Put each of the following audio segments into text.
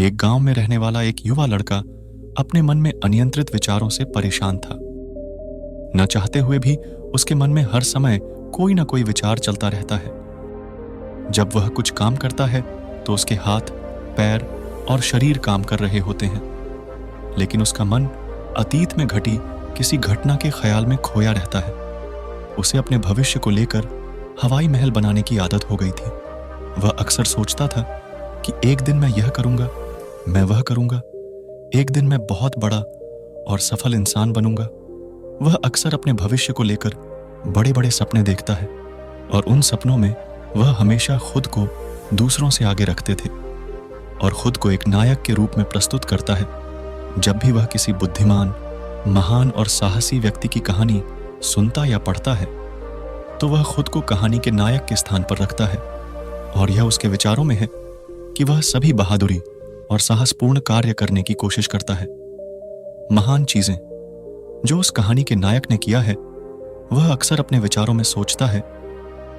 एक गांव में रहने वाला एक युवा लड़का अपने मन में अनियंत्रित विचारों से परेशान था। न चाहते हुए भी उसके मन में हर समय कोई ना कोई विचार चलता रहता है। जब वह कुछ काम करता है तो उसके हाथ, पैर और शरीर काम कर रहे होते हैं, लेकिन उसका मन अतीत में घटी किसी घटना के ख्याल में खोया रहता है। उसे अपने भविष्य को लेकर हवाई महल बनाने की आदत हो गई थी। वह अक्सर सोचता था कि एक दिन मैं यह करूंगा, मैं वह करूंगा, एक दिन मैं बहुत बड़ा और सफल इंसान बनूंगा। वह अक्सर अपने भविष्य को लेकर बड़े बड़े सपने देखता है और उन सपनों में वह हमेशा खुद को दूसरों से आगे रखते थे और खुद को एक नायक के रूप में प्रस्तुत करता है। जब भी वह किसी बुद्धिमान, महान और साहसी व्यक्ति की कहानी सुनता या पढ़ता है तो वह खुद को कहानी के नायक के स्थान पर रखता है और यह उसके विचारों में है कि वह सभी बहादुरी और साहसपूर्ण कार्य करने की कोशिश करता है। महान चीजें जो उस कहानी के नायक ने किया है, वह अक्सर अपने विचारों में सोचता है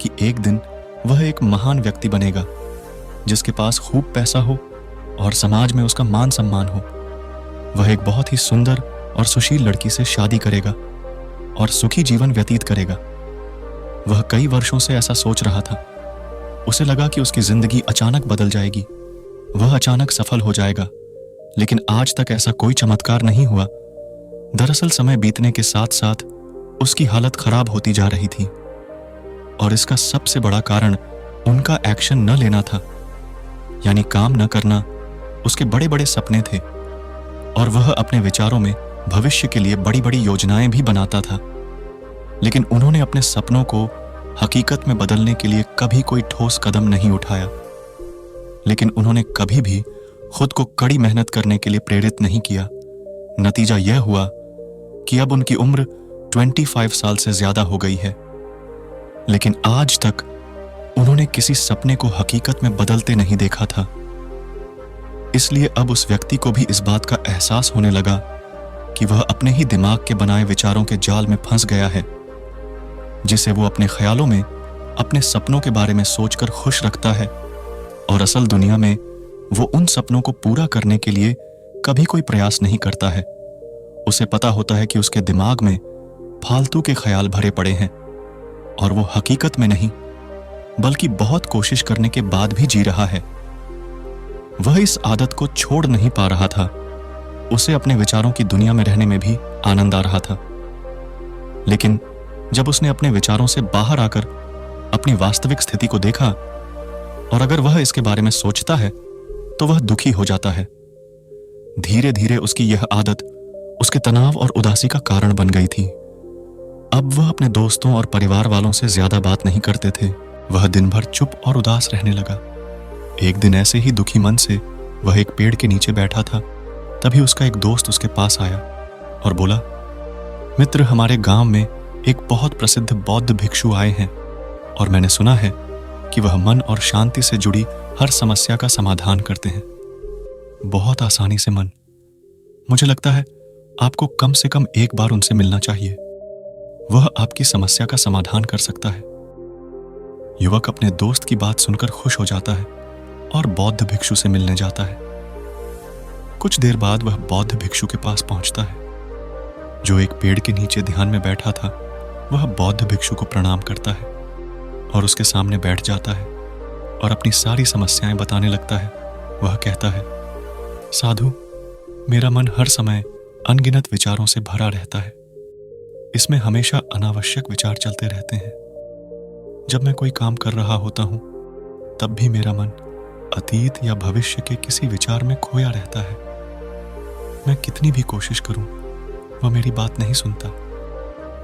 कि एक दिन वह एक महान व्यक्ति बनेगा जिसके पास खूब पैसा हो और समाज में उसका मान सम्मान हो। वह एक बहुत ही सुंदर और सुशील लड़की से शादी करेगा और सुखी जीवन व्यतीत करेगा। वह कई वर्षों से ऐसा सोच रहा था। उसे लगा कि उसकी जिंदगी अचानक बदल जाएगी, वह अचानक सफल हो जाएगा, लेकिन आज तक ऐसा कोई चमत्कार नहीं हुआ। दरअसल समय बीतने के साथ साथ उसकी हालत खराब होती जा रही थी और इसका सबसे बड़ा कारण उनका एक्शन न लेना था, यानी काम न करना। उसके बड़े बड़े सपने थे और वह अपने विचारों में भविष्य के लिए बड़ी बड़ी योजनाएं भी बनाता था, लेकिन उन्होंने अपने सपनों को हकीकत में बदलने के लिए कभी कोई ठोस कदम नहीं उठाया। लेकिन उन्होंने कभी भी खुद को कड़ी मेहनत करने के लिए प्रेरित नहीं किया। नतीजा यह हुआ कि अब उनकी उम्र 25 साल से ज्यादा हो गई है, लेकिन आज तक उन्होंने किसी सपने को हकीकत में बदलते नहीं देखा था। इसलिए अब उस व्यक्ति को भी इस बात का एहसास होने लगा कि वह अपने ही दिमाग के बनाए विचारों के जाल में फंस गया है, जिसे वो अपने ख्यालों में अपने सपनों के बारे में सोचकर खुश रखता है और असल दुनिया में वो उन सपनों को पूरा करने के लिए कभी कोई प्रयास नहीं करता है। उसे पता होता है कि उसके दिमाग में फालतू के ख्याल भरे पड़े हैं और वो हकीकत में नहीं बल्कि बहुत कोशिश करने के बाद भी जी रहा है। वह इस आदत को छोड़ नहीं पा रहा था। उसे अपने विचारों की दुनिया में रहने में भी आनंद आ रहा था, लेकिन जब उसने अपने विचारों से बाहर आकर अपनी वास्तविक स्थिति को देखा और अगर वह इसके बारे में सोचता है तो वह दुखी हो जाता है। धीरे धीरे उसकी यह आदत उसके तनाव और उदासी का कारण बन गई थी। अब वह अपने दोस्तों और परिवार वालों से ज्यादा बात नहीं करते थे। वह दिन भर चुप और उदास रहने लगा। एक दिन ऐसे ही दुखी मन से वह एक पेड़ के नीचे बैठा था। तभी उसका एक दोस्त उसके पास आया और बोला, मित्र, हमारे गांव में एक बहुत प्रसिद्ध बौद्ध भिक्षु आए हैं और मैंने सुना है कि वह मन और शांति से जुड़ी हर समस्या का समाधान करते हैं, बहुत आसानी से। मन, मुझे लगता है आपको कम से कम एक बार उनसे मिलना चाहिए। वह आपकी समस्या का समाधान कर सकता है। युवक अपने दोस्त की बात सुनकर खुश हो जाता है और बौद्ध भिक्षु से मिलने जाता है। कुछ देर बाद वह बौद्ध भिक्षु के पास पहुंचता है, जो एक पेड़ के नीचे ध्यान में बैठा था। वह बौद्ध भिक्षु को प्रणाम करता है और उसके सामने बैठ जाता है और अपनी सारी समस्याएं बताने लगता है। वह कहता है, साधु, मेरा मन हर समय अनगिनत विचारों से भरा रहता है। इसमें हमेशा अनावश्यक विचार चलते रहते हैं। जब मैं कोई काम कर रहा होता हूं तब भी मेरा मन अतीत या भविष्य के किसी विचार में खोया रहता है। मैं कितनी भी कोशिश करूं, वह मेरी बात नहीं सुनता।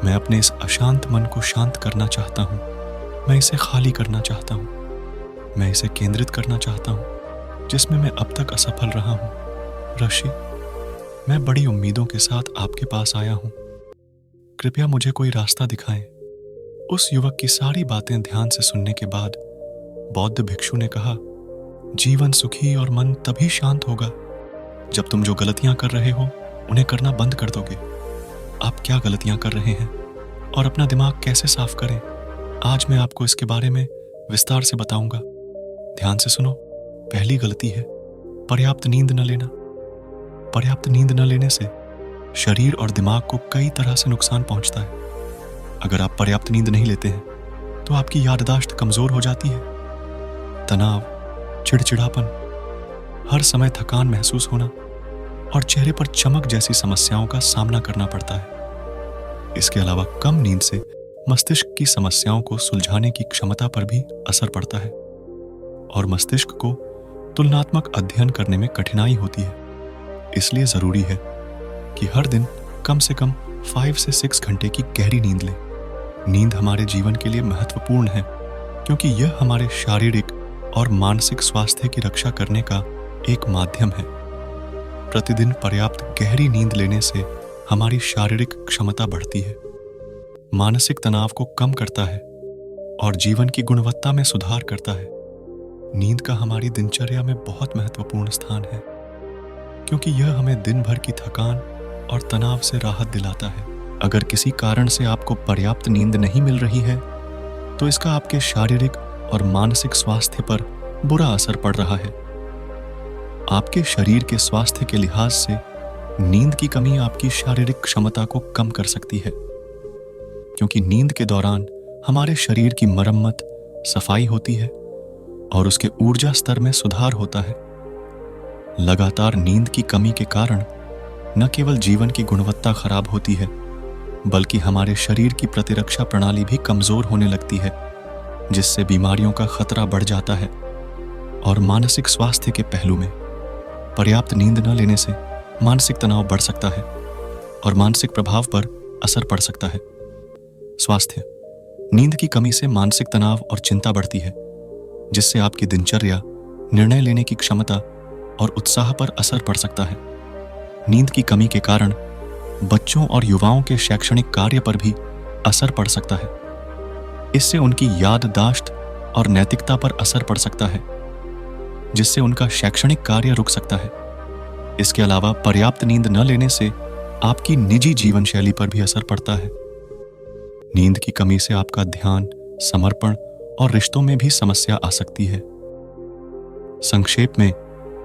मैं अपने इस अशांत मन को शांत करना चाहता हूं। मैं इसे खाली करना चाहता हूं। मैं इसे केंद्रित करना चाहता हूं, जिसमें मैं अब तक असफल रहा हूं। ऋषि, मैं बड़ी उम्मीदों के साथ आपके पास आया हूं। कृपया मुझे कोई रास्ता दिखाएं। उस युवक की सारी बातें ध्यान से सुनने के बाद बौद्ध भिक्षु ने कहा, जीवन सुखी और मन तभी शांत होगा जब तुम जो गलतियां कर रहे हो उन्हें करना बंद कर दोगे। आप क्या गलतियां कर रहे हैं और अपना दिमाग कैसे साफ करें, आज मैं आपको इसके बारे में विस्तार से बताऊंगा। ध्यान से सुनो। पहली गलती है पर्याप्त नींद न लेना। पर्याप्त नींद न लेने से शरीर और दिमाग को कई तरह से नुकसान पहुंचता है। अगर आप पर्याप्त नींद नहीं लेते हैं तो आपकी याददाश्त कमजोर हो जाती है। तनाव, चिड़चिड़ापन, हर समय थकान महसूस होना और चेहरे पर चमक जैसी समस्याओं का सामना करना पड़ता है। इसके अलावा कम नींद से मस्तिष्क की समस्याओं को सुलझाने की क्षमता पर भी असर पड़ता है और मस्तिष्क को तुलनात्मक अध्ययन करने में कठिनाई होती है। इसलिए जरूरी है कि हर दिन कम से कम 5 से 6 घंटे की गहरी नींद लें। नींद हमारे जीवन के लिए महत्वपूर्ण है क्योंकि यह हमारे शारीरिक और मानसिक स्वास्थ्य की रक्षा करने का एक माध्यम है। प्रतिदिन पर्याप्त गहरी नींद लेने से हमारी शारीरिक क्षमता बढ़ती है, मानसिक तनाव को कम करता है और जीवन की गुणवत्ता में सुधार करता है। नींद का हमारी दिनचर्या में बहुत महत्वपूर्ण स्थान है क्योंकि यह हमें दिन भर की थकान और तनाव से राहत दिलाता है। अगर किसी कारण से आपको पर्याप्त नींद नहीं मिल रही है तो इसका आपके शारीरिक और मानसिक स्वास्थ्य पर बुरा असर पड़ रहा है। आपके शरीर के स्वास्थ्य के लिहाज से नींद की कमी आपकी शारीरिक क्षमता को कम कर सकती है क्योंकि नींद के दौरान हमारे शरीर की मरम्मत, सफाई होती है और उसके ऊर्जा स्तर में सुधार होता है। लगातार नींद की कमी के कारण न केवल जीवन की गुणवत्ता खराब होती है बल्कि हमारे शरीर की प्रतिरक्षा प्रणाली भी कमजोर होने लगती है, जिससे बीमारियों का खतरा बढ़ जाता है। और मानसिक स्वास्थ्य के पहलू में पर्याप्त नींद न लेने से मानसिक तनाव बढ़ सकता है और मानसिक प्रभाव पर असर पड़ सकता है। स्वास्थ्य, नींद की कमी से मानसिक तनाव और चिंता बढ़ती है, जिससे आपकी दिनचर्या, निर्णय लेने की क्षमता और उत्साह पर असर पड़ सकता है। नींद की कमी के कारण बच्चों और युवाओं के शैक्षणिक कार्य पर भी असर पड़ सकता है। इससे उनकी याददाश्त और नैतिकता पर असर पड़ सकता है, जिससे उनका शैक्षणिक कार्य रुक सकता है। इसके अलावा पर्याप्त नींद न लेने से आपकी निजी जीवन शैली पर भी असर पड़ता है। नींद की कमी से आपका ध्यान, समर्पण और रिश्तों में भी समस्या आ सकती है। संक्षेप में,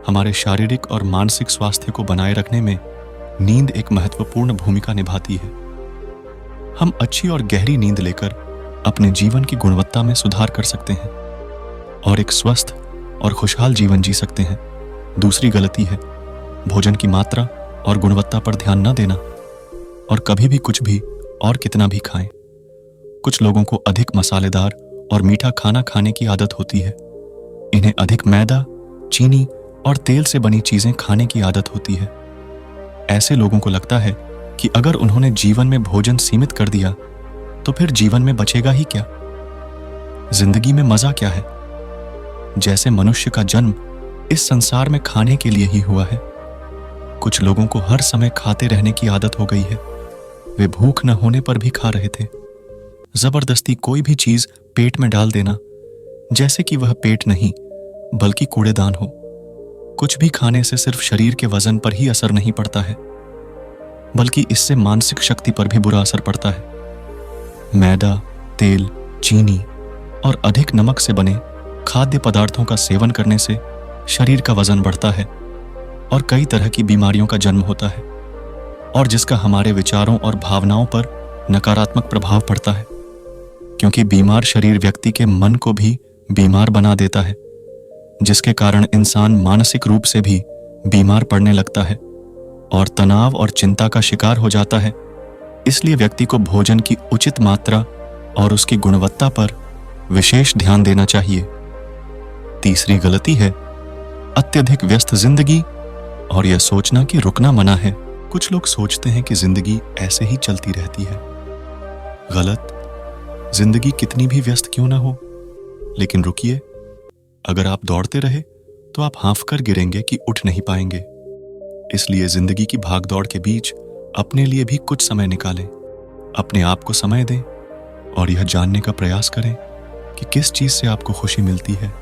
हमारे शारीरिक और मानसिक स्वास्थ्य को बनाए रखने में नींद एक महत्वपूर्ण भूमिका निभाती है। हम अच्छी और गहरी नींद लेकर अपने जीवन की गुणवत्ता में सुधार कर सकते हैं और एक स्वस्थ और खुशहाल जीवन जी सकते हैं। दूसरी गलती है भोजन की मात्रा और गुणवत्ता पर ध्यान न देना और कभी भी कुछ भी और कितना भी खाएं। कुछ लोगों को अधिक मसालेदार और मीठा खाना खाने की आदत होती है। इन्हें अधिक मैदा, चीनी और तेल से बनी चीजें खाने की आदत होती है। ऐसे लोगों को लगता है कि अगर उन्होंने जीवन में भोजन सीमित कर दिया तो फिर जीवन में बचेगा ही क्या? जिंदगी में मजा क्या है? जैसे मनुष्य का जन्म इस संसार में खाने के लिए ही हुआ है। कुछ लोगों को हर समय खाते रहने की आदत हो गई है। वे भूख न होने पर भी खा रहे थे। जबरदस्ती कोई भी चीज पेट में डाल देना, जैसे कि वह पेट नहीं बल्कि कूड़ेदान हो। कुछ भी खाने से सिर्फ शरीर के वजन पर ही असर नहीं पड़ता है, बल्कि इससे मानसिक शक्ति पर भी बुरा असर पड़ता है। मैदा, तेल, चीनी और अधिक नमक से बने खाद्य पदार्थों का सेवन करने से शरीर का वजन बढ़ता है और कई तरह की बीमारियों का जन्म होता है, और जिसका हमारे विचारों और भावनाओं पर नकारात्मक प्रभाव पड़ता है, क्योंकि बीमार शरीर व्यक्ति के मन को भी बीमार बना देता है, जिसके कारण इंसान मानसिक रूप से भी बीमार पड़ने लगता है और तनाव और चिंता का शिकार हो जाता है। इसलिए व्यक्ति को भोजन की उचित मात्रा और उसकी गुणवत्ता पर विशेष ध्यान देना चाहिए। तीसरी गलती है अत्यधिक व्यस्त जिंदगी और यह सोचना कि रुकना मना है। कुछ लोग सोचते हैं कि जिंदगी ऐसे ही चलती रहती है। गलत। जिंदगी कितनी भी व्यस्त क्यों ना हो, लेकिन रुकिए, अगर आप दौड़ते रहे तो आप हांफ कर गिरेंगे कि उठ नहीं पाएंगे। इसलिए जिंदगी की भागदौड़ के बीच अपने लिए भी कुछ समय निकालें, अपने आप को समय दें और यह जानने का प्रयास करें कि किस चीज से आपको खुशी मिलती है,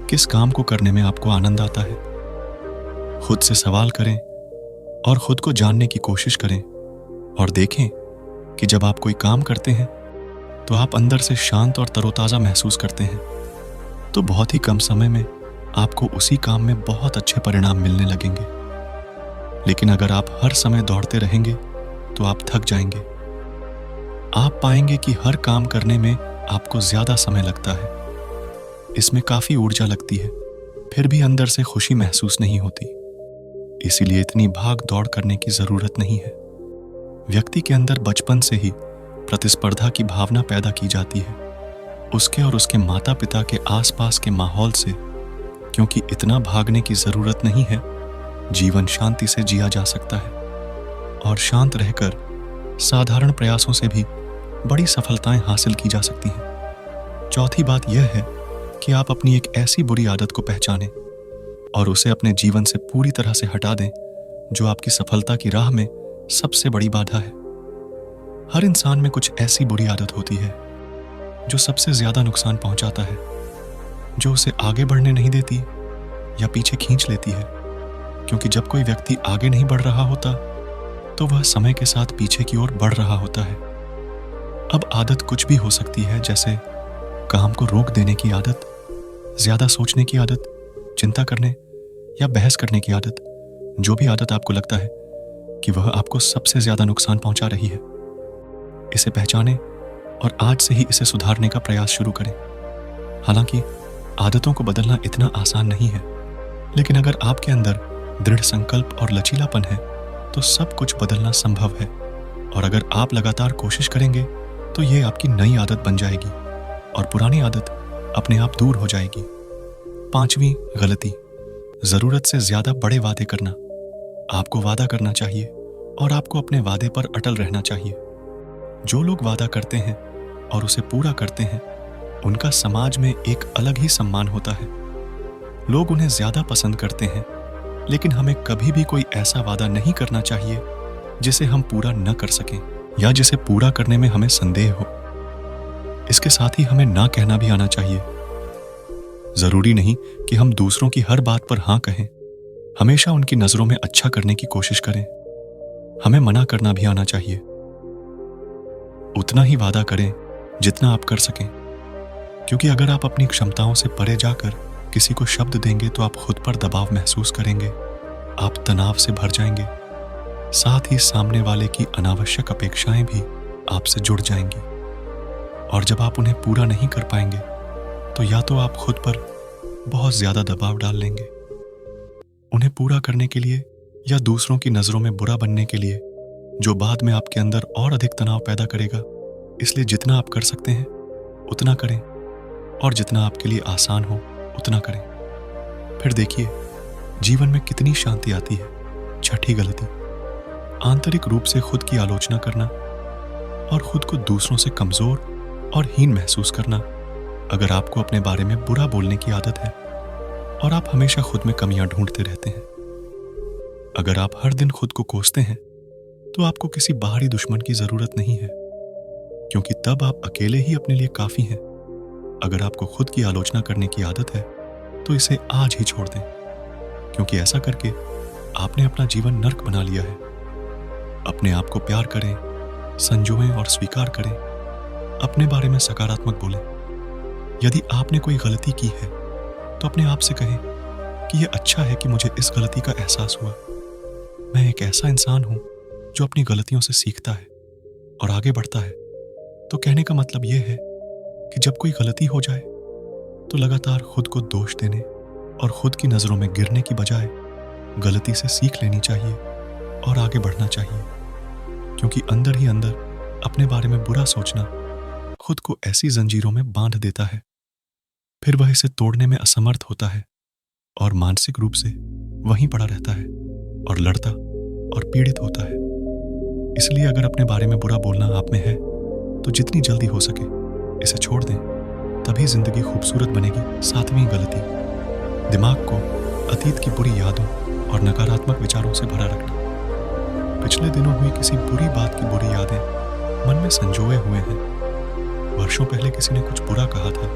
किस काम को करने में आपको आनंद आता है। खुद से सवाल करें और खुद को जानने की कोशिश करें और देखें कि जब आप कोई काम करते हैं तो आप अंदर से शांत और तरोताजा महसूस करते हैं, तो बहुत ही कम समय में आपको उसी काम में बहुत अच्छे परिणाम मिलने लगेंगे। लेकिन अगर आप हर समय दौड़ते रहेंगे तो आप थक जाएंगे। आप पाएंगे कि हर काम करने में आपको ज्यादा समय लगता है, इसमें काफी ऊर्जा लगती है, फिर भी अंदर से खुशी महसूस नहीं होती। इसीलिए इतनी भाग दौड़ करने की जरूरत नहीं है। व्यक्ति के अंदर बचपन से ही प्रतिस्पर्धा की भावना पैदा की जाती है, उसके और उसके माता पिता के आसपास के माहौल से। क्योंकि इतना भागने की जरूरत नहीं है, जीवन शांति से जिया जा सकता है और शांत रहकर साधारण प्रयासों से भी बड़ी सफलताएं हासिल की जा सकती हैं। चौथी बात यह है कि आप अपनी एक ऐसी बुरी आदत को पहचानें और उसे अपने जीवन से पूरी तरह से हटा दें जो आपकी सफलता की राह में सबसे बड़ी बाधा है। हर इंसान में कुछ ऐसी बुरी आदत होती है जो सबसे ज्यादा नुकसान पहुंचाता है, जो उसे आगे बढ़ने नहीं देती या पीछे खींच लेती है। क्योंकि जब कोई व्यक्ति आगे नहीं बढ़ रहा होता तो वह समय के साथ पीछे की ओर बढ़ रहा होता है। अब आदत कुछ भी हो सकती है, जैसे काम को रोक देने की आदत, ज्यादा सोचने की आदत, चिंता करने या बहस करने की आदत। जो भी आदत आपको लगता है कि वह आपको सबसे ज्यादा नुकसान पहुंचा रही है, इसे पहचानें और आज से ही इसे सुधारने का प्रयास शुरू करें। हालांकि आदतों को बदलना इतना आसान नहीं है, लेकिन अगर आपके अंदर दृढ़ संकल्प और लचीलापन है तो सब कुछ बदलना संभव है। और अगर आप लगातार कोशिश करेंगे तो ये आपकी नई आदत बन जाएगी और पुरानी आदत अपने आप दूर हो जाएगी। पांचवी गलती, जरूरत से ज्यादा बड़े वादे करना। आपको वादा करना चाहिए और आपको अपने वादे पर अटल रहना चाहिए। जो लोग वादा करते हैं और उसे पूरा करते हैं, उनका समाज में एक अलग ही सम्मान होता है। लोग उन्हें ज्यादा पसंद करते हैं। लेकिन हमें कभी भी कोई ऐसा वादा नहीं करना चाहिए जिसे हम पूरा न कर सकें या जिसे पूरा करने में हमें संदेह हो। इसके साथ ही हमें ना कहना भी आना चाहिए। जरूरी नहीं कि हम दूसरों की हर बात पर हाँ कहें। हमेशा उनकी नजरों में अच्छा करने की कोशिश करें। हमें मना करना भी आना चाहिए। उतना ही वादा करें जितना आप कर सकें, क्योंकि अगर आप अपनी क्षमताओं से परे जाकर किसी को शब्द देंगे तो आप खुद पर दबाव महसूस करेंगे, आप तनाव से भर जाएंगे। साथ ही सामने वाले की अनावश्यक अपेक्षाएं भी आपसे जुड़ जाएंगी और जब आप उन्हें पूरा नहीं कर पाएंगे तो या तो आप खुद पर बहुत ज्यादा दबाव डाल लेंगे उन्हें पूरा करने के लिए, या दूसरों की नजरों में बुरा बनने के लिए, जो बाद में आपके अंदर और अधिक तनाव पैदा करेगा। इसलिए जितना आप कर सकते हैं उतना करें और जितना आपके लिए आसान हो उतना करें। फिर देखिए जीवन में कितनी शांति आती है। छठी गलती, आंतरिक रूप से खुद की आलोचना करना और खुद को दूसरों से कमजोर और हीन महसूस करना। अगर आपको अपने बारे में बुरा बोलने की आदत है और आप हमेशा खुद में कमियां ढूंढते रहते हैं, अगर आप हर दिन खुद को कोसते हैं, तो आपको किसी बाहरी दुश्मन की जरूरत नहीं है, क्योंकि तब आप अकेले ही अपने लिए काफी हैं। अगर आपको खुद की आलोचना करने की आदत है तो इसे आज ही छोड़ दें, क्योंकि ऐसा करके आपने अपना जीवन नर्क बना लिया है। अपने आप को प्यार करें, संजोएं और स्वीकार करें। अपने बारे में सकारात्मक बोलें। यदि आपने कोई गलती की है तो अपने आप से कहें कि यह अच्छा है कि मुझे इस गलती का एहसास हुआ। मैं एक ऐसा इंसान हूं जो अपनी गलतियों से सीखता है और आगे बढ़ता है। तो कहने का मतलब यह है कि जब कोई गलती हो जाए तो लगातार खुद को दोष देने और खुद की नजरों में गिरने की बजाय गलती से सीख लेनी चाहिए और आगे बढ़ना चाहिए। क्योंकि अंदर ही अंदर अपने बारे में बुरा सोचना खुद को ऐसी जंजीरों में बांध देता है, फिर वह इसे तोड़ने में असमर्थ होता है और मानसिक रूप से वहीं पड़ा रहता है और लड़ता और पीड़ित होता है। इसलिए अगर अपने बारे में बुरा बोलना आप में है तो जितनी जल्दी हो सके इसे छोड़ दें, तभी जिंदगी खूबसूरत बनेगी। सातवीं गलती, दिमाग को अतीत की बुरी यादों और नकारात्मक विचारों से भरा रखना। पिछले दिनों हुई किसी बुरी बात की बुरी यादें मन में संजोए हुए हैं। वर्षों पहले किसी ने कुछ बुरा कहा था,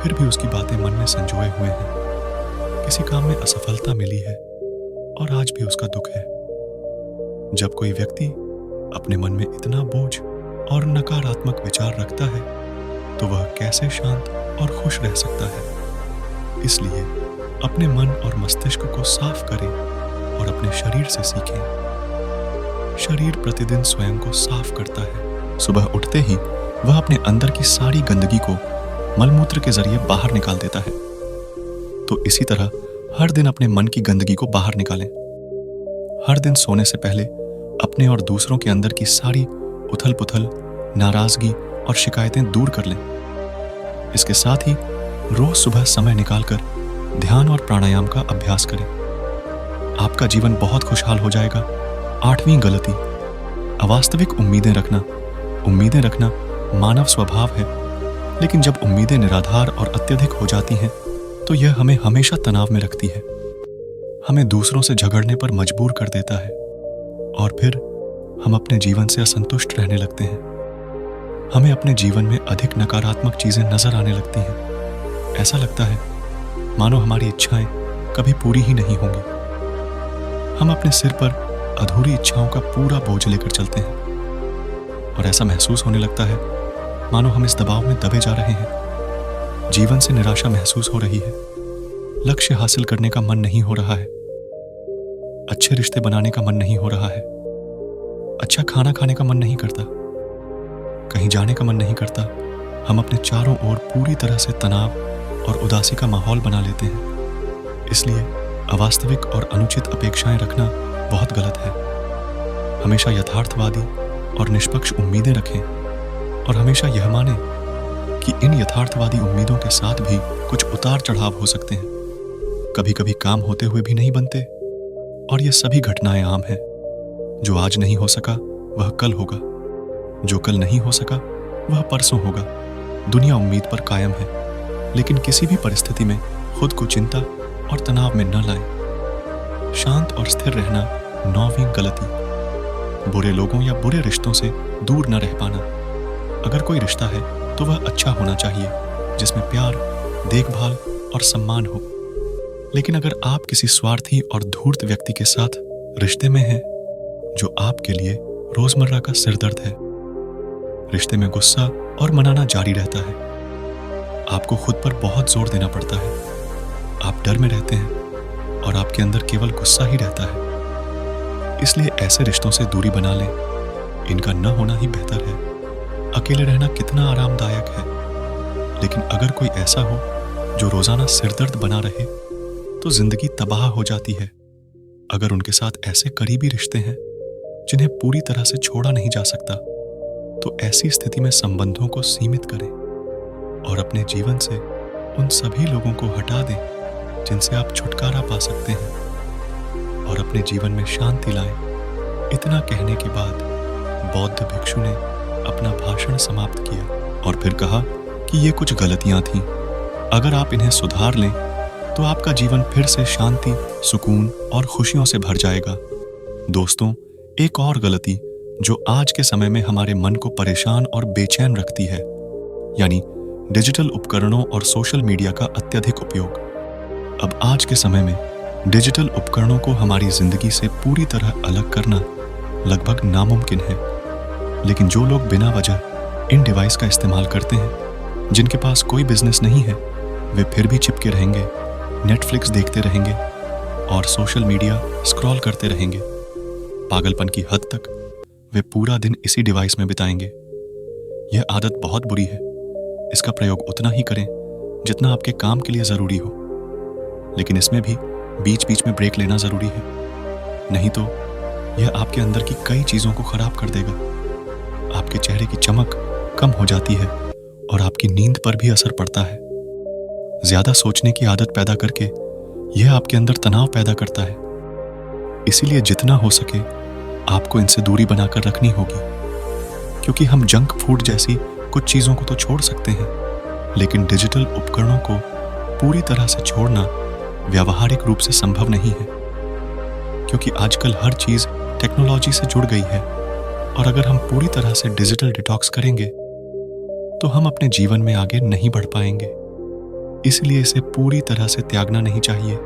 फिर भी उसकी बातें मन में संजोए हुए हैं। किसी काम में असफलता मिली है और आज भी उसका दुख है। जब कोई व्यक्ति अपने मन में इतना बोझ और नकारात्मक विचार रखता है तो वह कैसे शांत और खुश रह सकता है। इसलिए अपने मन और मस्तिष्क को साफ करें और अपने शरीर से सीखें। शरीर प्रतिदिन स्वयं को साफ करता है। सुबह उठते ही वह अपने अंदर की सारी गंदगी को मलमूत्र के जरिए बाहर निकाल देता है। तो इसी तरह हर दिन अपने मन की गंदगी को बाहर निकालें। हर दिन सोने से पहले अपने और दूसरों के अंदर की सारी उथल पुथल, नाराजगी और शिकायतें दूर कर लें। इसके साथ ही रोज सुबह समय निकालकर ध्यान और प्राणायाम का अभ्यास करें। आपका जीवन बहुत खुशहाल हो जाएगा। 8वीं गलती, अवास्तविक उम्मीदें रखना। उम्मीदें रखना मानव स्वभाव है, लेकिन जब उम्मीदें निराधार और अत्यधिक हो जाती हैं तो यह हमें हमेशा तनाव में रखती है, हमें दूसरों से झगड़ने पर मजबूर कर देता है और फिर हम अपने जीवन से असंतुष्ट रहने लगते हैं। हमें अपने जीवन में अधिक नकारात्मक चीजें नजर आने लगती हैं। ऐसा लगता है मानो हमारी इच्छाएं कभी पूरी ही नहीं होंगी। हम अपने सिर पर अधूरी इच्छाओं का पूरा बोझ लेकर चलते हैं और ऐसा महसूस होने लगता है मानो हम इस दबाव में दबे जा रहे हैं। जीवन से निराशा महसूस हो रही है। लक्ष्य हासिल करने का मन नहीं हो रहा है। अच्छे रिश्ते बनाने का मन नहीं हो रहा है। अच्छा खाना खाने का मन नहीं करता। कहीं जाने का मन नहीं करता। हम अपने चारों ओर पूरी तरह से तनाव और उदासी का माहौल बना लेते हैं। इसलिए अवास्तविक और अनुचित अपेक्षाएं रखना बहुत गलत है। हमेशा यथार्थवादी और निष्पक्ष उम्मीदें रखें और हमेशा यह मानें कि इन यथार्थवादी उम्मीदों के साथ भी कुछ उतार चढ़ाव हो सकते हैं। कभी कभी काम होते हुए भी नहीं बनते और ये सभी घटनाएं आम हैं। जो आज नहीं हो सका वह कल होगा। जो कल नहीं हो सका वह परसों होगा। दुनिया उम्मीद पर कायम है, लेकिन किसी भी परिस्थिति में खुद को चिंता और तनाव में न लाएं। शांत और स्थिर रहना 9वीं गलती, बुरे लोगों या बुरे रिश्तों से दूर न रह पाना। अगर कोई रिश्ता है तो वह अच्छा होना चाहिए, जिसमें प्यार, देखभाल और सम्मान हो। लेकिन अगर आप किसी स्वार्थी और धूर्त व्यक्ति के साथ रिश्ते में हैं जो आपके लिए रोजमर्रा का सिरदर्द है, रिश्ते में गुस्सा और मनाना जारी रहता है। आपको खुद पर बहुत जोर देना पड़ता है। आप डर में रहते हैं और आपके अंदर केवल गुस्सा ही रहता है। इसलिए ऐसे रिश्तों से दूरी बना लें। इनका न होना ही बेहतर है। अकेले रहना कितना आरामदायक है, लेकिन अगर कोई ऐसा हो जो रोजाना सिरदर्द बना रहे तो जिंदगी तबाह हो जाती है। अगर उनके साथ ऐसे करीबी रिश्ते हैं जिन्हें पूरी तरह से छोड़ा नहीं जा सकता, तो ऐसी स्थिति में संबंधों को सीमित करें और अपने जीवन से उन सभी लोगों को हटा दें जिनसे आप छुटकारा पा सकते हैं और अपने जीवन में शांति लाएं। इतना कहने के बाद बौद्ध भिक्षु ने अपना भाषण समाप्त किया और फिर कहा कि ये कुछ गलतियां थीं। अगर आप इन्हें सुधार लें तो आपका जीवन फिर से शांति, सुकून और खुशियों से भर जाएगा। दोस्तों, एक और गलती जो आज के समय में हमारे मन को परेशान और बेचैन रखती है, यानी डिजिटल उपकरणों और सोशल मीडिया का अत्यधिक उपयोग। अब आज के समय में डिजिटल उपकरणों को हमारी जिंदगी से पूरी तरह अलग करना लगभग नामुमकिन है। लेकिन जो लोग बिना वजह इन डिवाइस का इस्तेमाल करते हैं, जिनके पास कोई बिजनेस नहीं है, वे फिर भी चिपके रहेंगे, नेटफ्लिक्स देखते रहेंगे और सोशल मीडिया स्क्रॉल करते रहेंगे। पागलपन की हद तक वे पूरा दिन इसी डिवाइस में बिताएंगे। यह आदत बहुत बुरी है। इसका प्रयोग उतना ही करें जितना आपके काम के लिए जरूरी हो, लेकिन इसमें भी बीच बीच में ब्रेक लेना जरूरी है। नहीं तो यह आपके अंदर की कई चीजों को खराब कर देगा। आपके चेहरे की चमक कम हो जाती है और आपकी नींद पर भी असर पड़ता है। ज्यादा सोचने की आदत पैदा करके यह आपके अंदर तनाव पैदा करता है। इसीलिए जितना हो सके आपको इनसे दूरी बनाकर रखनी होगी, क्योंकि हम जंक फूड जैसी कुछ चीजों को तो छोड़ सकते हैं, लेकिन डिजिटल उपकरणों को पूरी तरह से छोड़ना व्यावहारिक रूप से संभव नहीं है, क्योंकि आजकल हर चीज टेक्नोलॉजी से जुड़ गई है। और अगर हम पूरी तरह से डिजिटल डिटॉक्स करेंगे तो हम अपने जीवन में आगे नहीं बढ़ पाएंगे। इसलिए इसे पूरी तरह से त्यागना नहीं चाहिए,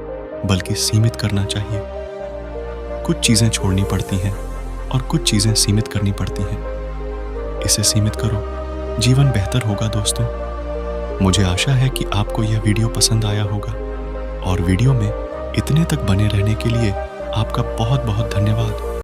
बल्कि सीमित करना चाहिए। कुछ चीजें छोड़नी पड़ती हैं और कुछ चीजें सीमित करनी पड़ती हैं। इसे सीमित करो, जीवन बेहतर होगा। दोस्तों, मुझे आशा है कि आपको यह वीडियो पसंद आया होगा। और वीडियो में इतने तक बने रहने के लिए आपका बहुत बहुत धन्यवाद।